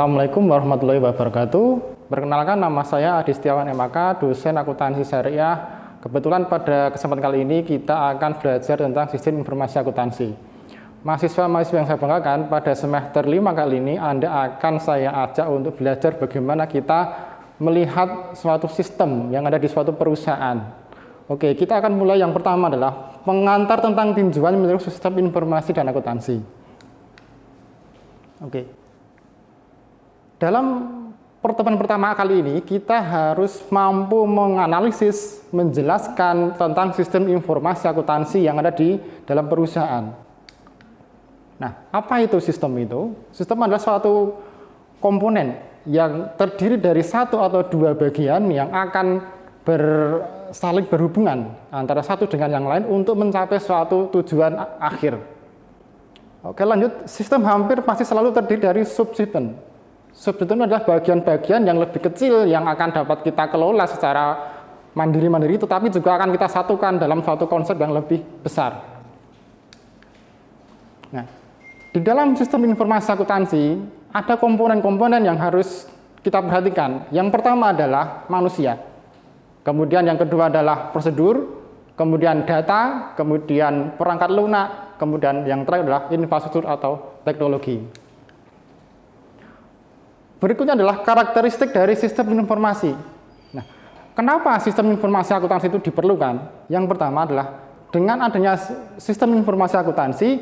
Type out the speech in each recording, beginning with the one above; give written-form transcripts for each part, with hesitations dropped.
Assalamualaikum warahmatullahi wabarakatuh. Perkenalkan, nama saya Adi Setiawan MAK, dosen akuntansi syariah. Kebetulan pada kesempatan kali ini kita akan belajar tentang sistem informasi akuntansi. Mahasiswa-mahasiswa yang saya banggakan, pada semester 5 kali ini Anda akan saya ajak untuk belajar bagaimana kita melihat suatu sistem yang ada di suatu perusahaan. Oke, kita akan mulai. Yang pertama adalah pengantar tentang tinjauan menurut sistem informasi dan akuntansi. Oke. Dalam pertemuan pertama kali ini, kita harus mampu menganalisis, menjelaskan tentang sistem informasi akuntansi yang ada di dalam perusahaan. Nah, apa itu sistem itu? Sistem adalah suatu komponen yang terdiri dari satu atau dua bagian yang akan saling berhubungan antara satu dengan yang lain untuk mencapai suatu tujuan akhir. Oke, lanjut. Sistem hampir pasti selalu terdiri dari subsistem. Subsistem adalah bagian-bagian yang lebih kecil yang akan dapat kita kelola secara mandiri-mandiri, tetapi juga akan kita satukan dalam suatu konsep yang lebih besar. Nah, di dalam sistem informasi akuntansi ada komponen-komponen yang harus kita perhatikan. Yang pertama adalah manusia, kemudian yang kedua adalah prosedur, kemudian data, kemudian perangkat lunak, kemudian yang terakhir adalah infrastruktur atau teknologi. Berikutnya adalah karakteristik dari sistem informasi. Nah, kenapa sistem informasi akuntansi itu diperlukan? Yang pertama adalah dengan adanya sistem informasi akuntansi,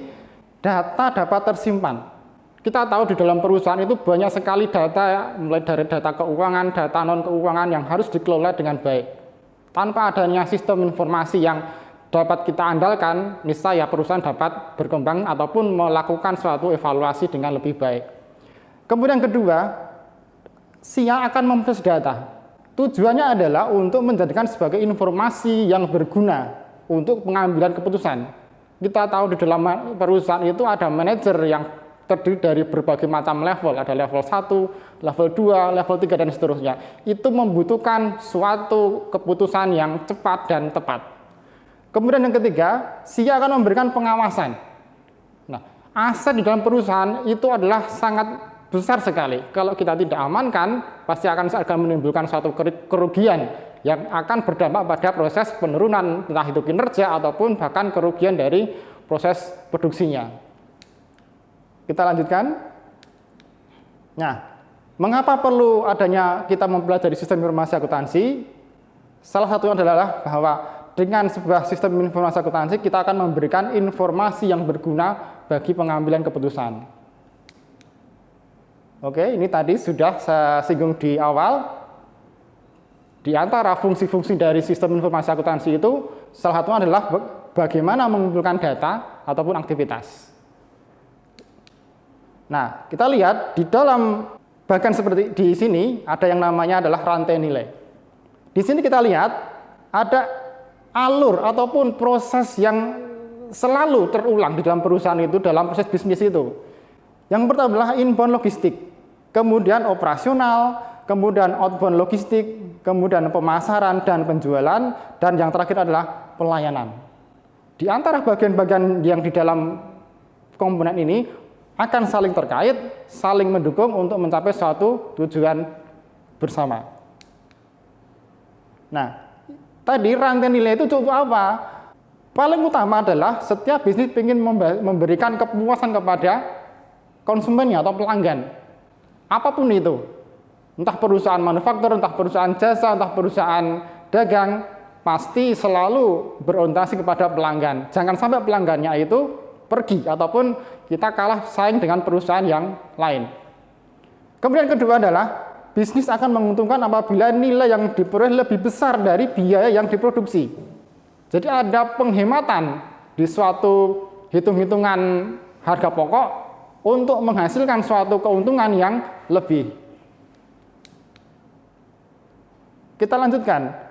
data dapat tersimpan. Kita tahu di dalam perusahaan itu banyak sekali data, mulai dari data keuangan, data non-keuangan yang harus dikelola dengan baik. Tanpa adanya sistem informasi yang dapat kita andalkan, niscaya perusahaan dapat berkembang ataupun melakukan suatu evaluasi dengan lebih baik. Kemudian kedua, SIA akan memproses data. Tujuannya adalah untuk menjadikan sebagai informasi yang berguna untuk pengambilan keputusan. Kita tahu di dalam perusahaan itu ada manajer yang terdiri dari berbagai macam level. Ada level 1, level 2, level 3, dan seterusnya. Itu membutuhkan suatu keputusan yang cepat dan tepat. Kemudian yang ketiga, SIA akan memberikan pengawasan. Nah, aset di dalam perusahaan itu adalah sangat besar sekali. Kalau kita tidak amankan, pasti akan menimbulkan suatu kerugian yang akan berdampak pada proses penurunan entah itu kinerja ataupun bahkan kerugian dari proses produksinya. Kita lanjutkan. Nah, mengapa perlu adanya kita mempelajari sistem informasi akuntansi? Salah satunya adalah bahwa dengan sebuah sistem informasi akuntansi kita akan memberikan informasi yang berguna bagi pengambilan keputusan. Oke, ini tadi sudah saya singgung di awal. Di antara fungsi-fungsi dari sistem informasi akuntansi itu, salah satunya adalah bagaimana mengumpulkan data ataupun aktivitas. Nah, kita lihat di dalam bagian seperti di sini ada yang namanya adalah rantai nilai. Di sini kita lihat ada alur ataupun proses yang selalu terulang di dalam perusahaan itu, dalam proses bisnis itu. Yang pertama adalah inbound logistik, kemudian operasional, kemudian outbound logistik, kemudian pemasaran dan penjualan, dan yang terakhir adalah pelayanan. Di antara bagian-bagian yang di dalam komponen ini akan saling terkait, saling mendukung untuk mencapai suatu tujuan bersama. Nah, tadi rantai nilai itu cukup apa? Paling utama adalah setiap bisnis ingin memberikan kepuasan kepada konsumennya atau pelanggan, apapun itu, entah perusahaan manufaktur, entah perusahaan jasa, entah perusahaan dagang, pasti selalu berorientasi kepada pelanggan. Jangan sampai pelanggannya itu pergi ataupun kita kalah saing dengan perusahaan yang lain. Kemudian kedua adalah bisnis akan menguntungkan apabila nilai yang diperoleh lebih besar dari biaya yang diproduksi. Jadi ada penghematan di suatu hitung-hitungan harga pokok untuk menghasilkan suatu keuntungan yang lebih. Kita lanjutkan.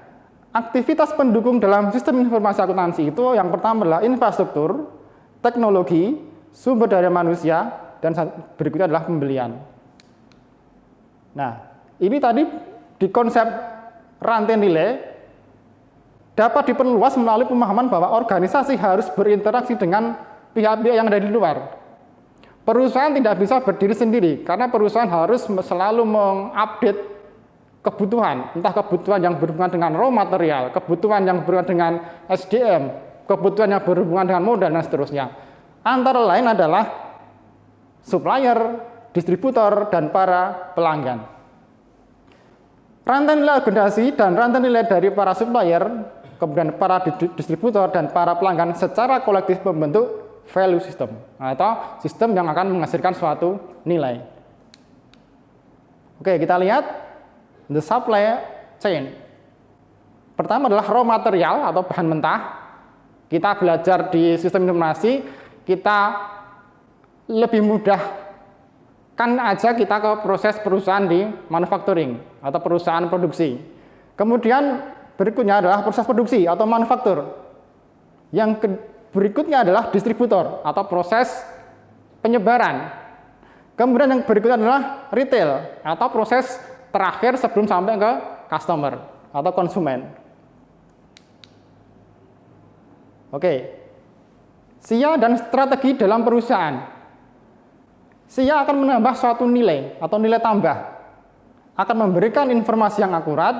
Aktivitas pendukung dalam sistem informasi akuntansi itu yang pertama adalah infrastruktur, teknologi, sumber daya manusia, dan berikutnya adalah pembelian. Nah, ini tadi di konsep rantai nilai dapat diperluas melalui pemahaman bahwa organisasi harus berinteraksi dengan pihak-pihak yang ada di luar. Perusahaan tidak bisa berdiri sendiri karena perusahaan harus selalu mengupdate kebutuhan, entah kebutuhan yang berhubungan dengan raw material, kebutuhan yang berhubungan dengan SDM, kebutuhan yang berhubungan dengan modal dan seterusnya. Antara lain adalah supplier, distributor, dan para pelanggan. Rantai nilai agendasi dan rantai nilai dari para supplier, kemudian para distributor dan para pelanggan secara kolektif membentuk value system atau sistem yang akan menghasilkan suatu nilai. Oke, kita lihat the supply chain. Pertama adalah raw material atau bahan mentah. Kita belajar di sistem informasi, kita lebih mudah kan aja kita ke proses perusahaan di manufacturing atau perusahaan produksi. Kemudian berikutnya adalah proses produksi atau manufaktur. Yang berikutnya adalah distributor atau proses penyebaran. Kemudian yang berikutnya adalah retail atau proses terakhir sebelum sampai ke customer atau konsumen. Oke. SIA dan strategi dalam perusahaan. SIA akan menambah suatu nilai atau nilai tambah. Akan memberikan informasi yang akurat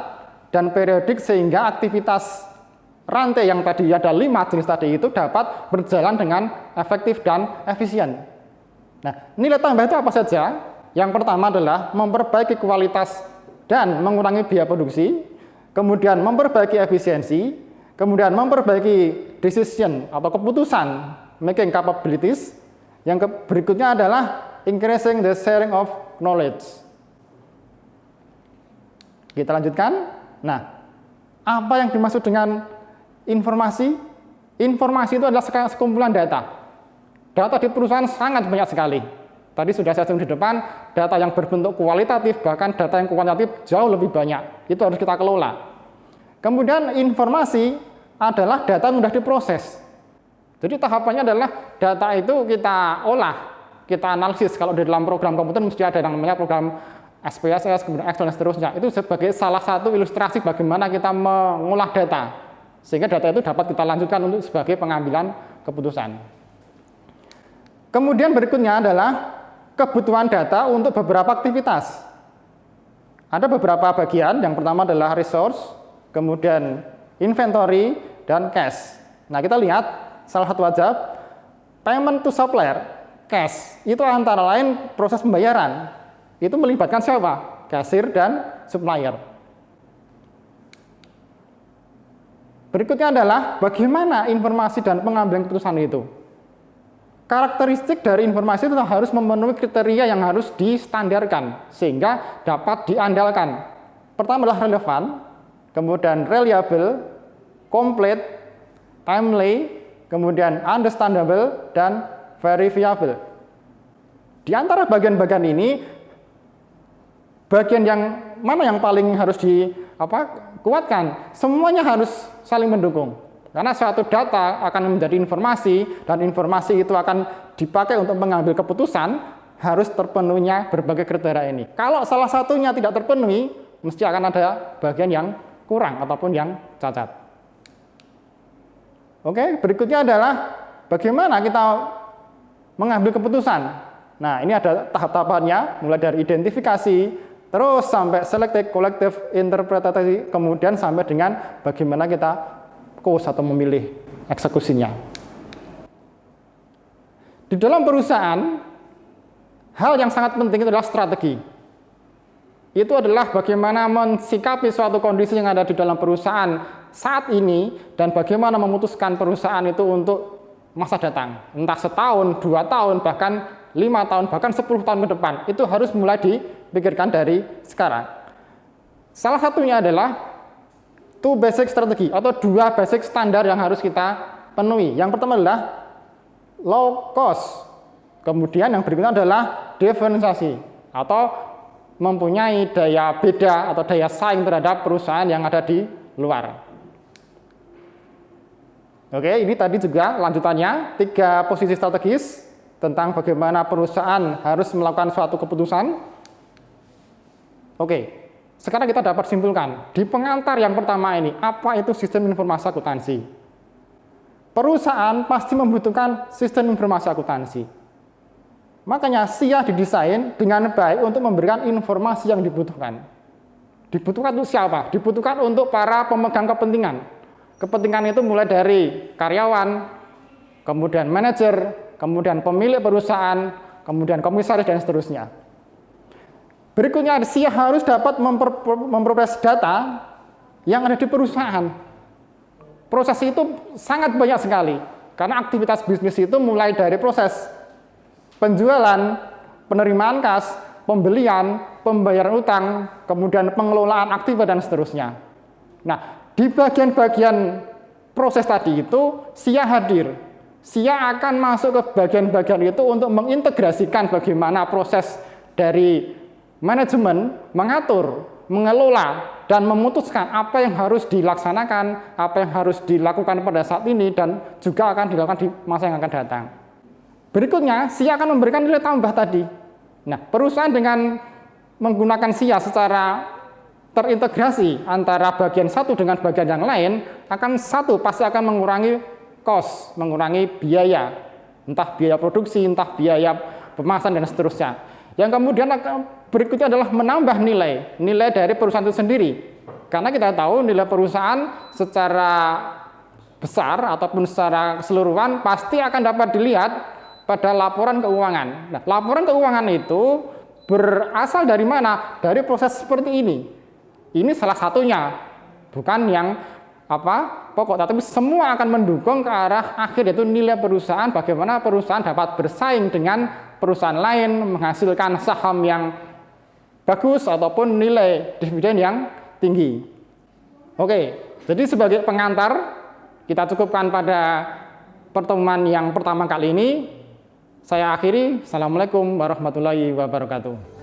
dan periodik sehingga aktivitas rantai yang tadi ada 5 jenis tadi itu dapat berjalan dengan efektif dan efisien. Nah, nilai tambah itu apa saja? Yang pertama adalah memperbaiki kualitas dan mengurangi biaya produksi, kemudian memperbaiki efisiensi, kemudian memperbaiki decision atau keputusan making capabilities. Yang berikutnya adalah increasing the sharing of knowledge. Kita lanjutkan. Nah, apa yang dimaksud dengan informasi? Informasi itu adalah sekumpulan data. Data di perusahaan sangat banyak sekali. Tadi sudah saya sebut di depan, data yang berbentuk kualitatif, bahkan data yang kuantitatif jauh lebih banyak. Itu harus kita kelola. Kemudian informasi adalah data yang mudah diproses. Jadi tahapannya adalah data itu kita olah, kita analisis. Kalau di dalam program komputer mesti ada yang namanya program SPSS, kemudian Excel dan seterusnya. Itu sebagai salah satu ilustrasi bagaimana kita mengolah data. Sehingga data itu dapat kita lanjutkan untuk sebagai pengambilan keputusan. Kemudian berikutnya adalah kebutuhan data untuk beberapa aktivitas. Ada beberapa bagian, yang pertama adalah resource, kemudian inventory, dan cash. Nah, kita lihat salah satu aja, payment to supplier, cash, itu antara lain proses pembayaran. Itu melibatkan siapa? Kasir dan supplier. Berikutnya adalah bagaimana informasi dan pengambilan keputusan itu. Karakteristik dari informasi itu harus memenuhi kriteria yang harus distandarkan sehingga dapat diandalkan. Pertama adalah relevan, kemudian reliable, complete, timely, kemudian understandable, dan verifiable. Di antara bagian-bagian ini, bagian yang mana yang paling harus dikuatkan? Semuanya harus saling mendukung. Karena suatu data akan menjadi informasi, dan informasi itu akan dipakai untuk mengambil keputusan, harus terpenuhinya berbagai kriteria ini. Kalau salah satunya tidak terpenuhi, mesti akan ada bagian yang kurang ataupun yang cacat. Oke, berikutnya adalah bagaimana kita mengambil keputusan. Nah, ini ada tahap-tahapannya, mulai dari identifikasi, terus sampai selective, collective, interpretasi, kemudian sampai dengan bagaimana kita cause atau memilih eksekusinya. Di dalam perusahaan, hal yang sangat penting adalah strategi. Itu adalah bagaimana mensikapi suatu kondisi yang ada di dalam perusahaan saat ini dan bagaimana memutuskan perusahaan itu untuk masa datang. Entah setahun, 2 tahun, bahkan 5 tahun, bahkan 10 tahun ke depan. Itu harus mulai dipikirkan dari sekarang. Salah satunya adalah 2 basic strategi atau 2 basic standar yang harus kita penuhi. Yang pertama adalah low cost. Kemudian yang berikutnya adalah diferensiasi atau mempunyai daya beda atau daya saing terhadap perusahaan yang ada di luar. Oke, ini tadi juga lanjutannya 3 posisi strategis tentang bagaimana perusahaan harus melakukan suatu keputusan. Oke, sekarang kita dapat simpulkan di pengantar yang pertama ini, apa itu sistem informasi akuntansi? Perusahaan pasti membutuhkan sistem informasi akuntansi. Makanya SIA didesain dengan baik untuk memberikan informasi yang dibutuhkan. Dibutuhkan untuk siapa? Dibutuhkan untuk para pemegang kepentingan. Kepentingan itu mulai dari karyawan, kemudian manajer, kemudian pemilik perusahaan, kemudian komisaris, dan seterusnya. Berikutnya, SIA harus dapat memperoleh data yang ada di perusahaan. Proses itu sangat banyak sekali, karena aktivitas bisnis itu mulai dari proses penjualan, penerimaan kas, pembelian, pembayaran utang, kemudian pengelolaan aktiva, dan seterusnya. Nah, di bagian-bagian proses tadi itu, SIA hadir. SIA akan masuk ke bagian-bagian itu untuk mengintegrasikan bagaimana proses dari manajemen, mengatur, mengelola, dan memutuskan apa yang harus dilaksanakan, apa yang harus dilakukan pada saat ini, dan juga akan dilakukan di masa yang akan datang. Berikutnya, SIA akan memberikan nilai tambah tadi. Nah, perusahaan dengan menggunakan SIA secara terintegrasi antara bagian satu dengan bagian yang lain, pasti akan mengurangi cost, mengurangi biaya, entah biaya produksi, entah biaya pemasaran, dan seterusnya. Yang kemudian berikutnya adalah menambah nilai dari perusahaan itu sendiri. Karena kita tahu nilai perusahaan secara besar ataupun secara keseluruhan pasti akan dapat dilihat pada laporan keuangan. Nah, laporan keuangan itu berasal dari mana? Dari proses seperti ini. Ini salah satunya, bukan yang pokok, tapi semua akan mendukung ke arah akhir, yaitu nilai perusahaan, bagaimana perusahaan dapat bersaing dengan perusahaan lain, menghasilkan saham yang bagus ataupun nilai dividen yang tinggi. Oke, jadi sebagai pengantar, kita cukupkan pada pertemuan yang pertama kali ini. Saya akhiri. Assalamualaikum warahmatullahi wabarakatuh.